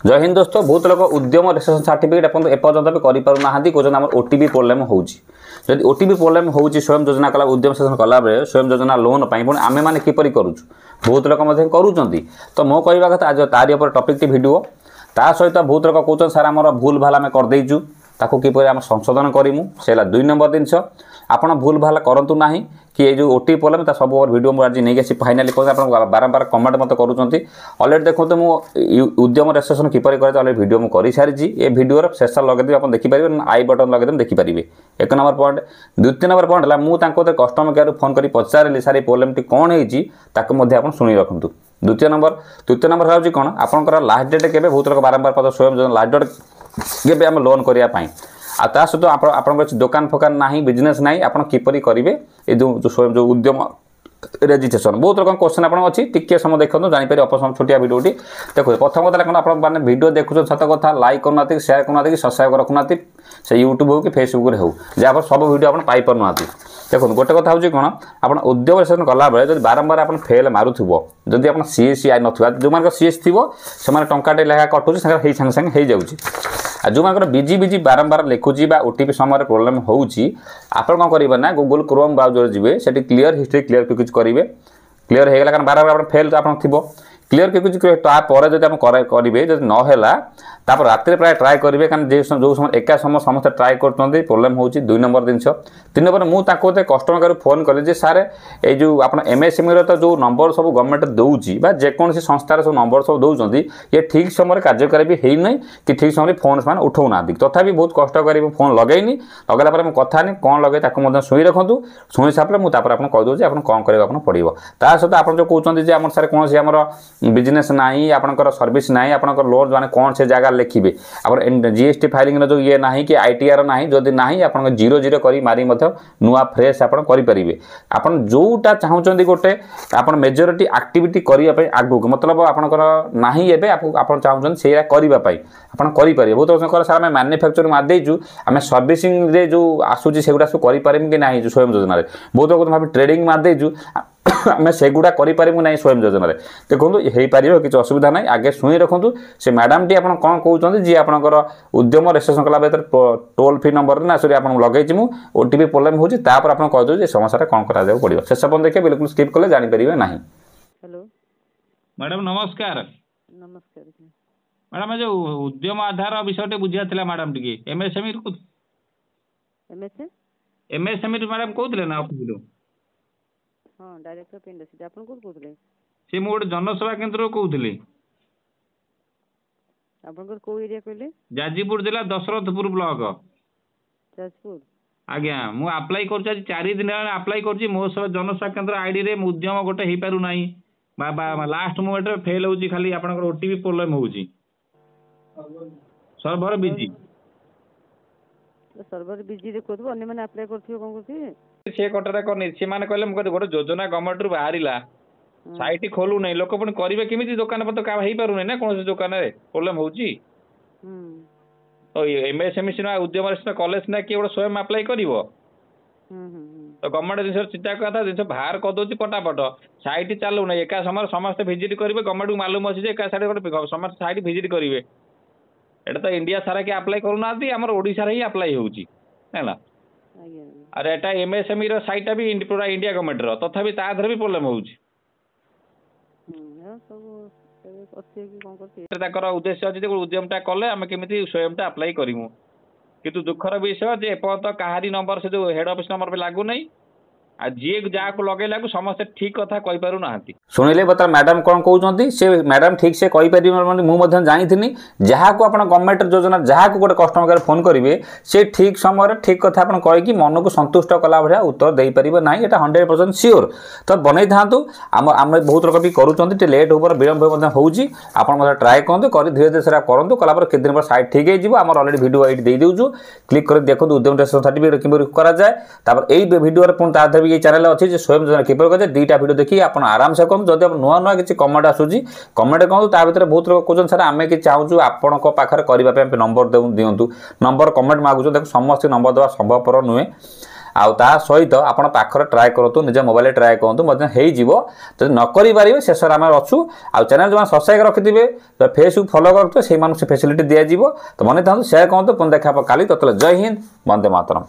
जय हिंद दोस्तों बहुत लोग उद्यम रेजिस्ट्रेशन सर्टिफिकेट एपर्तंत भी करें कौन आम ओटीपी प्रोब्लेम होती ओटीपी प्रोब्लेम हो स्वयं योजना कला उद्यम रेजिस्ट्रेशन कलाबे स्वयं योजना लोन पर आम मैंने किपर करूँ बहुत लोग करूँ तो मो कहवा कथा आज तारी टपिक भिडियो ता सहित बहुत लोग कहते सार आम भूल भाल आम करदेचु ताकू किपर आम संशोधन करूँ से 2 नंबर जिनस आपड़ भूल भाल करूँ ना कि ये जो ओटीपी प्रोब्लेम ता सब वीडियो मुझे आज नहीं आसी फाइनाली कहते बारंबार कमेंट मत करुँच अलरेडी देखो मुझे उद्यम रेजिस्ट्रेशन किपर करे अलरेडी वीडियो मुझे सारी ये वीडियो शेष लगेदेवी आप देखिपारे आई बटन लगेदेवी देखिपारे 1 नंबर पॉइंट 2 नंबर पॉइंट है मुझे कस्टमर केयर फोन कर पचारे सारी प्रोब्लेम टी कौन हो शुणी रखु तृतीय नंबर हूँ कौन आपंकर लास्ट डेट के बहुत लोग बारंबार पद स्वयं लास्ट डेट के आम लोन करने आ सहित आप दुकान फोकान ना बिजनेस ना आप किपर करेंगे ये जो स्वयं जो उद्यम रेजिस्ट्रेशन बहुत लोग क्वेश्चन आप अच्छी टिके समय देखो जानीपारे अपसम छोटिया भिडियोटी देखो प्रथम कथा कौन आप वीडियो देखुन सत कथा लाइक करना सेयार करना कि सब्सक्राइब रखुना से यूट्यूब हो कि फेसबुक हो जहाँ सब वीडियो आप पाइपार देखो गोटे कथा हूँ कौन आप उद्यम रेजिस्ट्रेशन कला बेले जब बारंबार आप फेल मारुव जदि आप सीएससी आई ना जो मान सीएस थी से टंकाटे लेखा कटुच सागे सागे हो जो मान बिजी बिजी बारंबार लिखुची ओटीपी समय प्रोब्लेम होची आप कौन करेंगे ना गूगल क्रोम ब्राउजर जी से क्लियर हिस्ट्री क्लियर पिक्च करेंगे क्लियर हो गला कारण बारंबार फेल तो आप क्लियर पिक्च तापर जब आप करेंगे जब नहला तापर राति प्राय ट्राए करेंगे कारण जो समय एका समय समस्त ट्राए कर प्रोब्लेम हो 2 नंबर जिनस 3 नंबर मुझे कस्टमर केयर फोन कले सार ये जो आप एमएसएमई तो जो नंबर सब गवर्नमेंट दूसरी जेकोसी संस्थार सब नंबर सब दौरान ये ठीक समय कार्यकारी भी होना कि ठीक समय फोन से उठाऊना तथापि बहुत कष्ट कर फोन लगेनी लगेगा कथा नहीं कौन लगे शुणी रखु शुणी सारे मुझे आपको कहीदे आप कौन करा पड़ो ता सहित आप जो कहते हैं सारे कौन आम बिजनेस ना आपंकर सर्विस ना आपंकर लोन मैंने कौन से जगह लिखे आप जीएसटी फाइलिंग जो ये ना कि आईटीआर ना जदि ना आप 0 कर मारी नुआ फ्रेश आप करेंगे आप जोटा चाहते गोटे आप मेजोरिटी एक्टिविटी करने आगू मतलब आपंकर ना आप चाहते से करने आप करेंगे बहुत सार आम मैन्युफैक्चरिंग मारिदेचु आम सर्विसिंग जो आसूसी से सब करें कि ना स्वयं योजना बहुत लोग भाव ट्रेडिंग मारिदेचु आम से गुड़ा करें ना स्वयं योजना देखो हो पार किसी असुविधा ना आगे शुणी रखु से मैडम टी आप कौन कहते जी आपंकर उद्यम रेजिस्ट्रेशन कला बेहतर टोल फ्री नंबर ना सॉरी आप लगे ओटीपी प्रोब्लेम हो कहदे समस्या कौन करा पड़ो शेष पर्यटन देखिए बिल्कुल स्किप कले जानीपारे ना। हेलो मैडम नमस्कार। नमस्कार मैडम जो उद्यम आधार विषय बुझा madam T MSME MSME madam कहते ना ऑफिस हाँ डायरेक्टर ऑफ इंडस्ट्री आप कौन कहते सी मु गोटे जनसेवा केन्द्र कहते आपनकर को एरिया कहले जाजीपुर जिला दशरथपुर ब्लॉक जाजपुर आज्ञा मु अप्लाई कर 4 दिन अप्लाई कर मो जनसेवा केन्द्र आईडी रे उद्यम गोटे हो पारु नाही लास्ट मोमेंट रे फेल होची खाली आपनकर ओटीपी प्रोब्लेम होची सर्वर बिजी सर्वर बिजी रे कहबो अन्य माने अप्लाई करथियो कोन करथि से कटरा करनी से माने कहले म गोटे योजना गवर्नमेंट रु बाहरिला साइट खोलू नहीं लोक पुणी करेंगे केमी दुकान पत्र का हो पार ना कौन दुकान प्रोब्लेम हो तो एमएसएमई सिना उद्यम कॉलेज ना किए गोटे स्वयं अप्लाई कर तो गवर्नमेंट जिन चिंता कथा जिन बाहर करदे पटापट साइट चलू ना एका समय समस्त भिजिट करेंगे गवर्नमेंट को मालूम अच्छे एका साइड गोटे समस्त साइट भिजिट करेंगे एटा तो इंडिया सारा किए अप्लाई करूना आमर ओडिशा ही अप्लाई होगा अरे एटा एमएसएमई साइटा भी पूरा इंडिया गवर्नमेंट तथापि ताधर भी प्रोब्लेम हो उद्देश्य अच्छे उद्यमटा कले आम केमी स्वयंटा अप्लाई करूँ किंतु दुखर विषय जे एपर्त कहारी नंबर से जो हेड ऑफिस नंबर पे लागू नहीं जी जहाँ को लगे समस्त ठीक कथा कही पारु ना शुणिले बता मैडम कौन कहते से मैडम ठीक से कहीपर मुझे जानी जहाँ को आप गवर्नमेंट योजना जहाँ को गोटे कस्टमर केयर फोन करेंगे से ठीक समय ठीक कथा आप कहीकि मन को संतुष्ट कला भाया उत्तर दे पारे ना यहाँ 100% सियोर तो बनई था आम बहुत लोग भी करुँच लेट हो विलम्ब हो ट्राए करूँ धीरे धीरे से करूँ कलापर केत दिन पर साइट ठीक हो अलरेडी भिडियो ये दे दूँ क्लिक कर देखो उद्यम रेजिस्ट्रेशन सर्टिफिकेट किपर कराए यही भिडियो पुणी ये चैनल अच्छी स्वयं योजना किपर करें 2टा भिडियो देखिए आप आराम से कहूँ जब नुआ नुआ किसी कमेंट आसूसी कमेंट कहूँ ता भर बहुत लोग कहते सर आम कि चाहूँ आपण पाखे करने नंबर दिंतु नंबर कमेंट मागुच देखो समस्त नंबर देवा संभवपर नुहे आउ ता सहित आपण पाखरे ट्राए करतु निज मोबाइल ट्राए करतु मध्य हेई जीवो जदि न करि पारिबे शेष रे आमे अछु आ चैनल जो सब्सक्राइब रखिथिबे तो फेसबुक फॉलो करतु सेही मानु से फैसिलिटी दिया जीवो तो मने थांतु शेयर करतु पुन देखा काली ततले जय हिंद वंदे मातरम।